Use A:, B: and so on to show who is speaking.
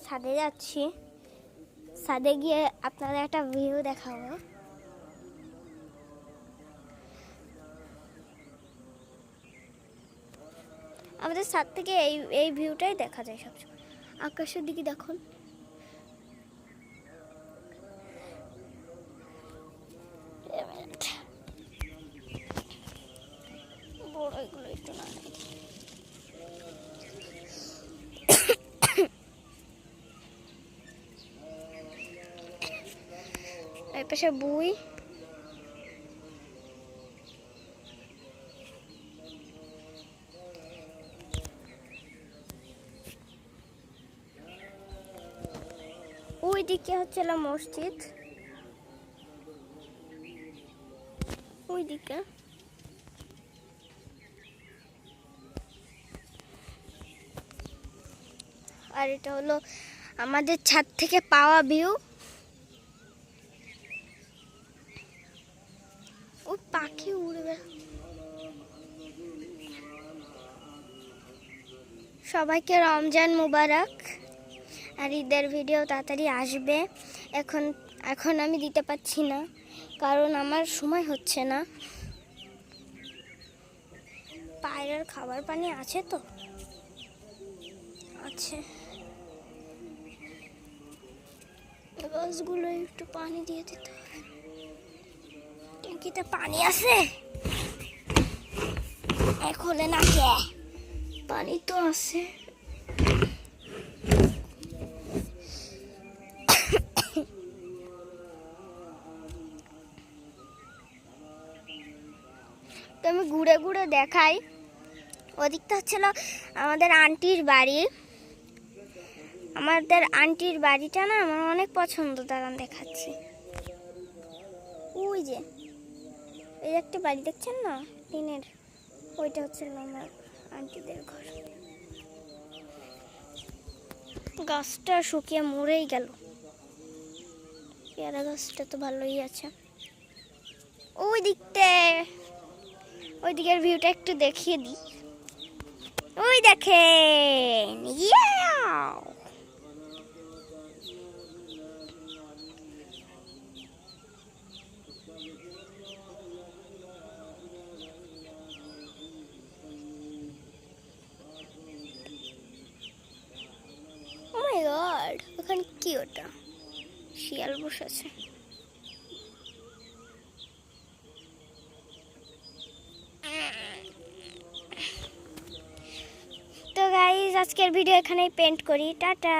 A: ছাদে যাচ্ছি। ছাদে গিয়ে আপনাদের একটা ভিউ দেখাবো। আমাদের ছাদ থেকে এই ভিউটাই দেখা যায় সবসময়। আকাশের দিকে দেখুন, বড় এগুলো একটু না এই পাশে বুই, ওইদিকে হচ্ছিল মসজিদ, ওইদিকে আর এটা হলো আমাদের ছাদ থেকে পাওয়া ভিউ। ওই পাখি উড়বে। সবাইকে রমজান মুবারক। আর ঈদের ভিডিও তাড়াতাড়ি আসবে। এখন আমি দিতে পারছি না, কারণ আমার সময় হচ্ছে না। পায়রার খাবার পানি আছে তো, আছে। গাছগুলো একটু পানি দিয়ে দিতে হবে। ট্যাঙ্কিতে পানি আছে, খোলে না কে? পানি তো আছে। তো আমি ঘুরে ঘুরে দেখাই। ওদিকটা হচ্ছিল আমাদের আন্টির বাড়ি। আমাদের আন্টির বাড়িটা না আমার অনেক পছন্দ, দাঁড়ান দেখাচ্ছি। ওই যে এই একটা বাড়ি দেখছেন না টিনের, ওইটা হচ্ছে আমার আন্টিদের ঘর। গাছটা শুকিয়ে মরেই গেল। পেয়ারা গাছটা তো ভালোই আছে। ওই দিকের ভিউটা একটু দেখিয়ে দিই। ওই দেখেন, ও মাই গড, ওখানে কি ওটা? শিয়াল বসেছে। তো গাইস, আজকের ভিডিও এখানেই পেন্ট করি। টাটা।